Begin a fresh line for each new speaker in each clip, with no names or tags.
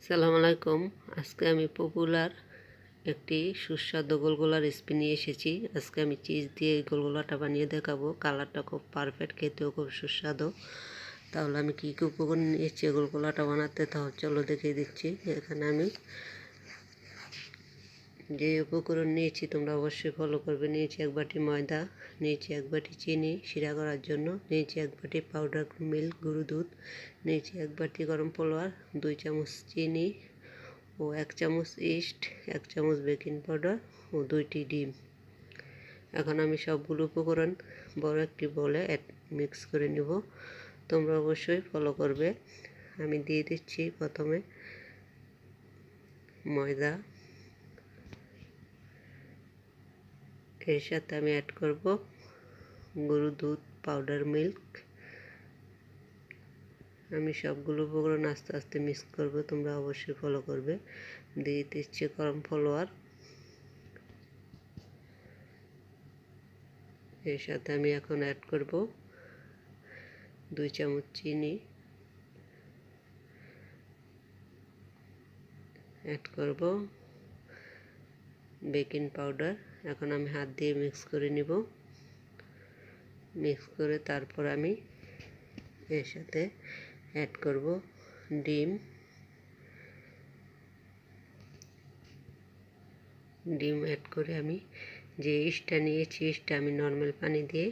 সালাম আলাইকুম। আজকে আমি পপুলার একটি সুস্বাদু গোলগোলা রেসিপি নিয়ে এসেছি। আজকে আমি চিজ দিয়ে এই গোলগোলাটা বানিয়ে দেখাবো। কালারটা খুব পারফেক্ট, খেতেও খুব সুস্বাদু। তাহলে আমি কী কী উপকরণ নিয়েছি গোলগোলাটা বানাতে, তাহলে চলো দেখিয়ে দিচ্ছি। এখানে আমি যে উপকরণ নিয়েছি তোমরা অবশ্যই ফলো করবে। নিয়েছি 1 বাটি ময়দা, নিয়েছি 1 বাটি চিনি শিরা করার জন্য, নিয়েছি 1 বাটি পাউডার মিল্ক গুঁড়ো দুধ, নিয়েছি 1 বাটি গরম পোলার, 2 চামচ চিনি ও 1 চামচ ইস্ট, 1 চামচ বেকিং পাউডার ও 2টি ডিম। এখন আমি সবগুলো উপকরণ বড় একটি বলে মিক্স করে নেব। তোমরা অবশ্যই ফলো করবে। আমি দিয়ে দিচ্ছি প্রথমে ময়দা, এর সাথে আমি অ্যাড করব গরুর দুধ, পাউডার মিল্ক। আমি সবগুলো উপকরণ আস্তে আস্তে মিক্স করব, তোমরা অবশ্যই ফলো করবে। দিয়ে দিচ্ছি গরম ফ্লাওয়ার, এর সাথে আমি এখন অ্যাড করব 2 চামচ চিনি, অ্যাড করব বেকিং পাউডার। এখন আমি হাত দিয়ে মিক্স করে নিব। মিক্স করে তারপর আমি এর সাথে অ্যাড করব ডিম। ডিম অ্যাড করে আমি যে ইস্টটা নিয়েছি, ইস্টটা আমি নর্মাল পানি দিয়ে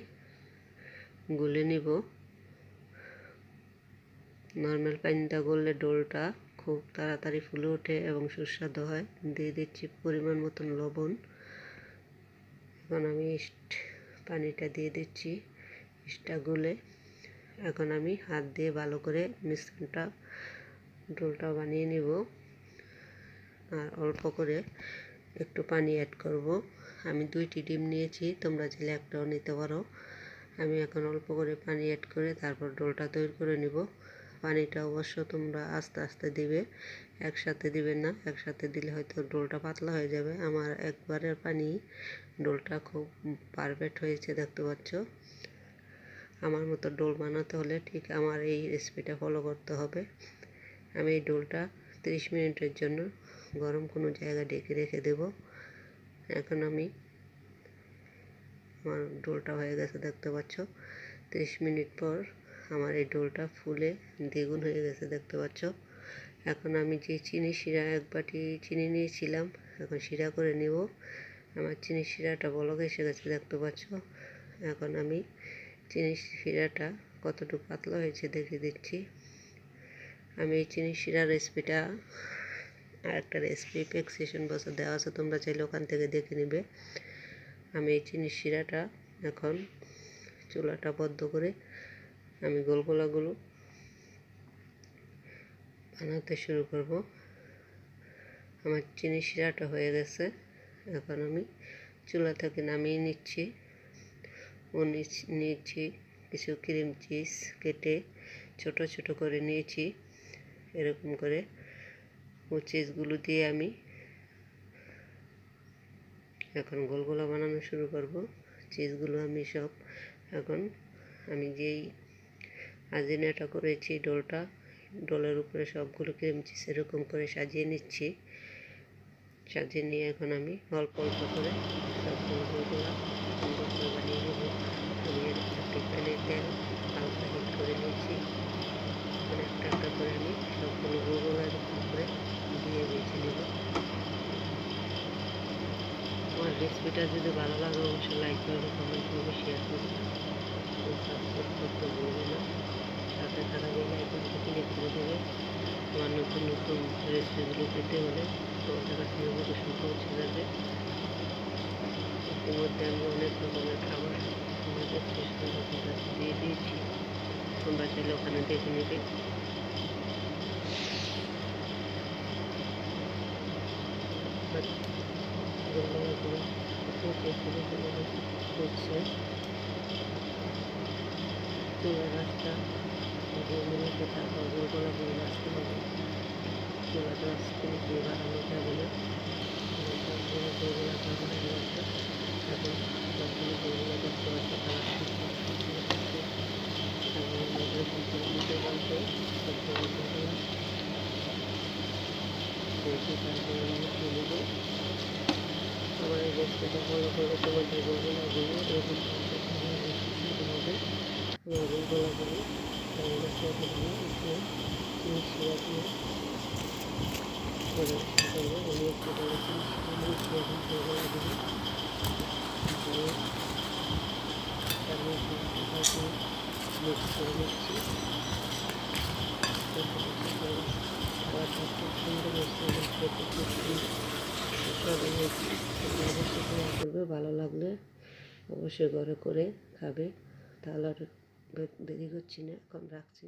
গুলে নিব। নর্মাল পানিটা গললে ডোলটা খুব তাড়াতাড়ি ফুলে ওঠে এবং সুস্বাদু হয়। দিয়ে দিচ্ছি পরিমাণ মতন লবণ। এখন আমি পানিটা দিয়ে দিচ্ছি, ইস্টটা গুলে। এখন আমি হাত দিয়ে ভালো করে মিশ্রণটা ডোলটা বানিয়ে নিব। আর অল্প করে একটু পানি অ্যাড করব। আমি 2টি ডিম নিয়েছি, তোমরা চাইলে একটাও নিতে পারো। আমি এখন অল্প করে পানি অ্যাড করে তারপর ডোলটা তৈরি করে নিব। পানিটা অবশ্য তোমরা আস্তে আস্তে দিবে, একসাথে দিবে না। একসাথে দিলে হয়তো ডোলটা পাতলা হয়ে যাবে। আমার একবারের পানি ডোলটা খুব পারফেক্ট হয়েছে, দেখতে পাচ্ছ। আমার মতো ডোল বানাতে হলে ঠিক আমার এই রেসিপিটা ফলো করতে হবে। আমি এই ডোলটা 30 মিনিটের জন্য গরম কোনো জায়গায় ঢেকে রেখে দেব। এখন আমি আমার ডোলটা হয়ে গেছে, দেখতে পাচ্ছ। 30 মিনিট পর আমার এই ডোলটা ফুলে দ্বিগুণ হয়ে গেছে, দেখতে পাচ্ছ। এখন আমি যে চিনি শিরা 1 বাটি চিনি নিয়েছিলাম, এখন শিরা করে নেব। আমার চিনি শিরাটা বলক এসে গেছে, দেখতে পাচ্ছ। এখন আমি চিনি শিরাটা কতটুকু পাতলা হয়েছে দেখিয়ে দিচ্ছি। আমি এই চিনি শিরা রেসিপিটা আর একটা রেসিপি ফিক্সেশন বক্সে দেওয়া আছে, তোমরা চাইলে ওখান থেকে দেখে নেবে। আমি এই চিনি শিরাটা এখন চুলাটা বন্ধ করে আমি গোলগোলাগুলো বানাতে শুরু করব। আমার চিনি শিরাটা হয়ে গেছে, এখন আমি চুলা থেকে নামিয়ে নিচ্ছি। ও নিয়েছি কিছু ক্রিম চিজ কেটে ছোট ছোট করে নিয়েছি। এরকম করে ও চিজগুলো দিয়ে আমি এখন গোলগোলা বানানো শুরু করব। চিজগুলো আমি সব এখন আমি যেই আজিনাটা করেছি ডোলের উপরে সবগুলো ক্রিম চিজ এরকম করে সাজিয়ে নিচ্ছি। সাজিয়ে নিয়ে এখন আমি অল্প অল্প করে সবগুলো গোলগোলা সুন্দর করে বানিয়ে নেব। আমি একটি প্যানে তেল হালকা হিট করে নিয়েছি। এখন একটা একটা করে আমি সবগুলো গোলগোলা এরকম করে দিয়ে বেছে নেব। আমার রেসিপিটা যদি ভালো লাগে অবশ্যই লাইক করবে, কমেন্ট করবে, শেয়ার করবে, সাবস্ক্রাইব করতে ভুলবে না। সাথে থাকা বেল আইকনটি ক্লিক করে দেবে। আমার নতুন নতুন রেসিপিগুলো পেতে হলে তোমাদের কাছে নোটিফিকেশন পৌঁছে যাবে। ইতিমধ্যে আমি অনেক রকমের খাবার আমাদের রেস্টুরেন্টের কাছে দিয়ে দিয়েছি, তোমরা চাইলে ওখানে দেখে নেবে। গোলগোলাগুলো হচ্ছে চুলার রাস্তা 2 মিনিটে, তারপর গোলগোলাগুলো আসতে হবে। চুলাটা আস্তে দিয়ে বাড়ানো যাবে না। সবগুলো গোলগোলা করা হয়ে গেছে। এখন সবগুলো গোলগোলা দেখতে পাচ্ছি কালারটা এরকম করে দিতে পারবে। সবগুলো গোলগোলা রেডি, তারপরে আমি উঠিয়ে নেব। আমার এই রেসিপিটা ফলো করলে তোমাদের গুলগুলাগুলো এরকম খেতে হবে এবং সুস্বাদু হবে। আমার গুলগুলাগুলো হয়ে গেছে, এখন আমি একটু চিনি শিরা দিয়ে পরিবেশন করবো। আমি একটু বড় চিনি শিরা নিয়েছি, এখন গুলগুলা দিয়ে তার মধ্যে মিক্স করে নিচ্ছি। খাবারটা খুব সুন্দর হয়েছে এবং খেতে খুব সুস্বাদু হয়েছে। তোমরা অবশ্যই ট্রাই করবে, ভালো লাগলে অবশ্যই ঘরে করে খাবে। তাহলে আর দেরি করছি না, এখন রাখছি।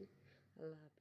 আল্লাহ হাফেজ।